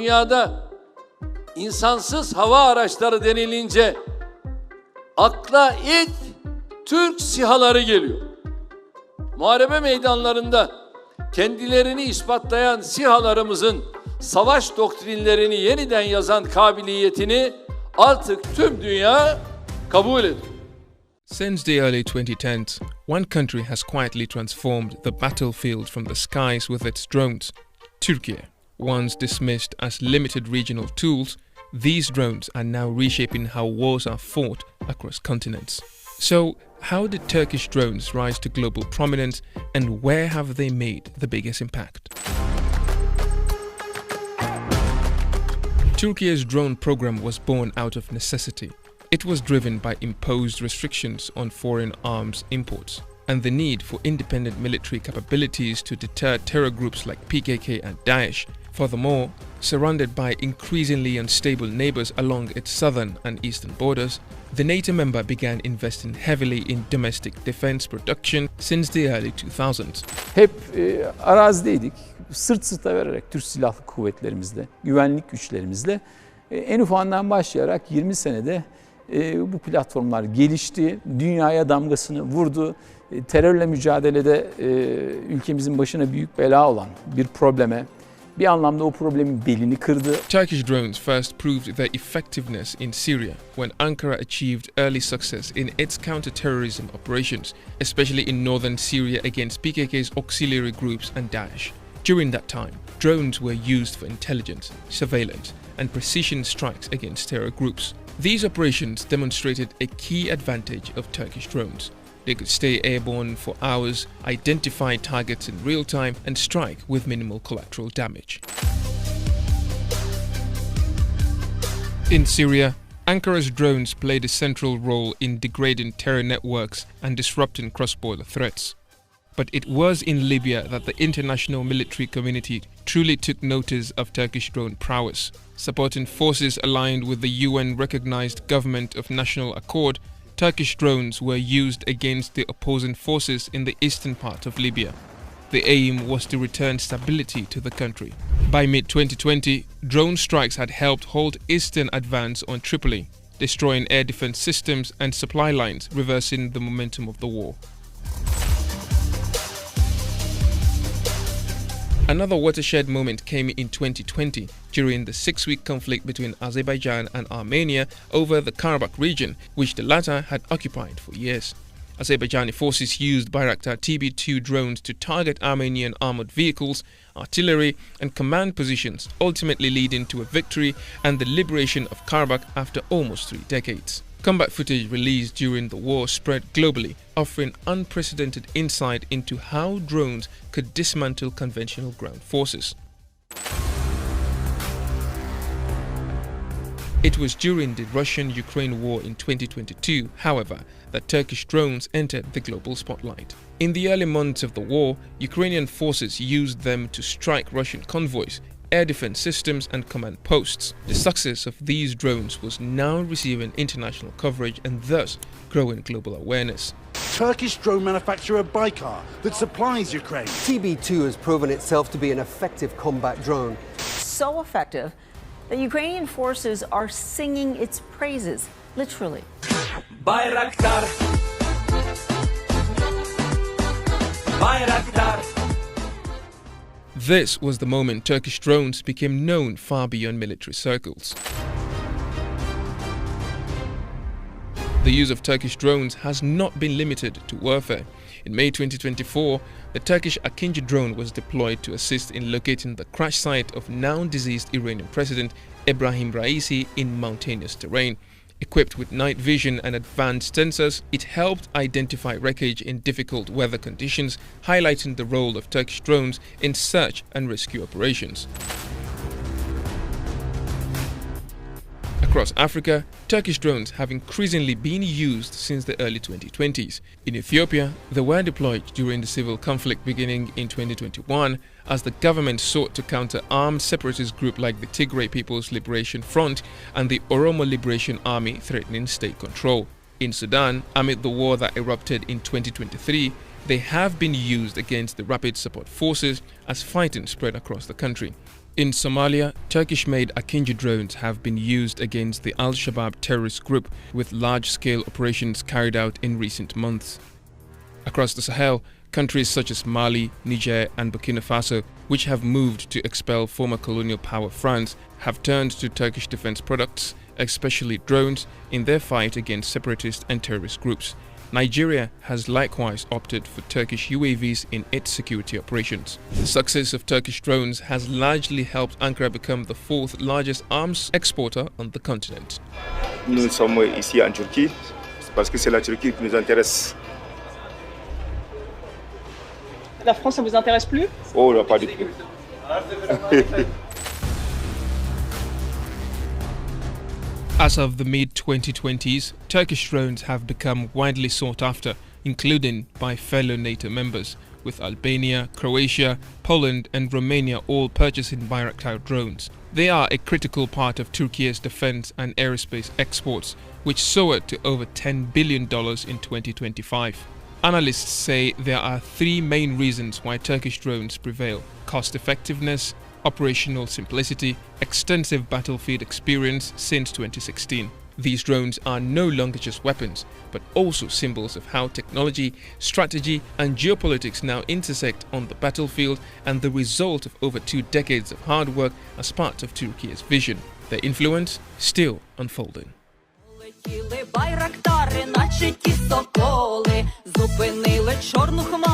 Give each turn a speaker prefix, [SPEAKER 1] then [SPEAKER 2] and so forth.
[SPEAKER 1] dünyada insansız hava araçları denilince akla ilk Türk SİHA'ları geliyor. Muharebe meydanlarında kendilerini ispatlayan SİHA'larımızın savaş doktrinlerini yeniden yazan kabiliyetini artık tüm dünya kabul ediyor.
[SPEAKER 2] Since the early 2010s, one country has quietly transformed the battlefield from the skies with its drones. Turkey. Once dismissed as limited regional tools, these drones are now reshaping how wars are fought across continents. So, how did Turkish drones rise to global prominence, and where have they made the biggest impact? Turkey's drone program was born out of necessity. It was driven by imposed restrictions on foreign arms imports and the need for independent military capabilities to deter terror groups like PKK and Daesh. Furthermore, surrounded by increasingly unstable neighbors along its southern and eastern borders, the NATO member began investing heavily in domestic defense production since the early 2000s.
[SPEAKER 3] Hep arazideydik. Sırt sırta vererek Türk Silahlı Kuvvetlerimizle, güvenlik güçlerimizle en ufağından başlayarak 20 senede bu platformlar gelişti, dünyaya damgasını vurdu. Terörle mücadelede ülkemizin başına büyük bela olan bir probleme, bir anlamda o problemin belini kırdı.
[SPEAKER 2] Turkish drones first proved their effectiveness in Syria when Ankara achieved early success in its counterterrorism operations, especially in northern Syria against PKK's auxiliary groups and Daesh. During that time, drones were used for intelligence, surveillance, and precision strikes against terror groups. These operations demonstrated a key advantage of Turkish drones. They could stay airborne for hours, identify targets in real time, and strike with minimal collateral damage. In Syria, Ankara's drones played a central role in degrading terror networks and disrupting cross-border threats. But it was in Libya that the international military community truly took notice of Turkish drone prowess. Supporting forces aligned with the UN-recognized Government of National Accord, Turkish drones were used against the opposing forces in the eastern part of Libya. The aim was to return stability to the country. By mid-2020, drone strikes had helped halt eastern advance on Tripoli, destroying air defense systems and supply lines, reversing the momentum of the war. Another watershed moment came in 2020 during the 6-week conflict between Azerbaijan and Armenia over the Karabakh region, which the latter had occupied for years. Azerbaijani forces used Bayraktar TB2 drones to target Armenian armored vehicles, artillery, and command positions, ultimately leading to a victory and the liberation of Karabakh after almost 3 decades. Combat footage released during the war spread globally, offering unprecedented insight into how drones could dismantle conventional ground forces. It was during the Russian-Ukraine war in 2022, however, that Turkish drones entered the global spotlight. In the early months of the war, Ukrainian forces used them to strike Russian convoys, air defense systems, and command posts. The success of these drones was now receiving international coverage and thus growing global awareness.
[SPEAKER 4] Turkish drone manufacturer Bayraktar that supplies Ukraine.
[SPEAKER 5] TB2 has proven itself to be an effective combat drone.
[SPEAKER 6] So effective that Ukrainian forces are singing its praises, literally.
[SPEAKER 7] Bayraktar. Bayraktar.
[SPEAKER 2] This was the moment Turkish drones became known far beyond military circles. The use of Turkish drones has not been limited to warfare. In May 2024, the Turkish Akinci drone was deployed to assist in locating the crash site of now-deceased Iranian President Ebrahim Raisi in mountainous terrain. Equipped with night vision and advanced sensors, it helped identify wreckage in difficult weather conditions, highlighting the role of Turkish drones in search and rescue operations. Across Africa, Turkish drones have increasingly been used since the early 2020s. In Ethiopia, they were deployed during the civil conflict beginning in 2021 as the government sought to counter armed separatist groups like the Tigray People's Liberation Front and the Oromo Liberation Army threatening state control. In Sudan, amid the war that erupted in 2023, they have been used against the Rapid Support Forces as fighting spread across the country. In Somalia, Turkish-made Akinji drones have been used against the Al-Shabaab terrorist group, with large-scale operations carried out in recent months. Across the Sahel, countries such as Mali, Niger and Burkina Faso, which have moved to expel former colonial power France, have turned to Turkish defense products, especially drones, in their fight against separatist and terrorist groups. Nigeria has likewise opted for Turkish UAVs in its security operations. The success of Turkish drones has largely helped Ankara become the fourth largest arms exporter on the continent.
[SPEAKER 8] Nous sommes ici en Turquie parce que c'est la Turquie qui nous intéresse.
[SPEAKER 9] La France, ça vous intéresse plus?
[SPEAKER 8] Oh, là, pas du tout.
[SPEAKER 2] As of the mid-2020s, Turkish drones have become widely sought after, including by fellow NATO members, with Albania, Croatia, Poland and Romania all purchasing Bayraktar drones. They are a critical part of Turkey's defense and aerospace exports, which soared to over $10 billion in 2025. Analysts say there are three main reasons why Turkish drones prevail: cost-effectiveness, operational simplicity, extensive battlefield experience since 2016. These drones are no longer just weapons, but also symbols of how technology, strategy and geopolitics now intersect on the battlefield, and the result of over 2 decades of hard work as part of Turkey's vision. Their influence still unfolding.
[SPEAKER 10] Байрактари, наче ті соколи, зупинили чорну хмару.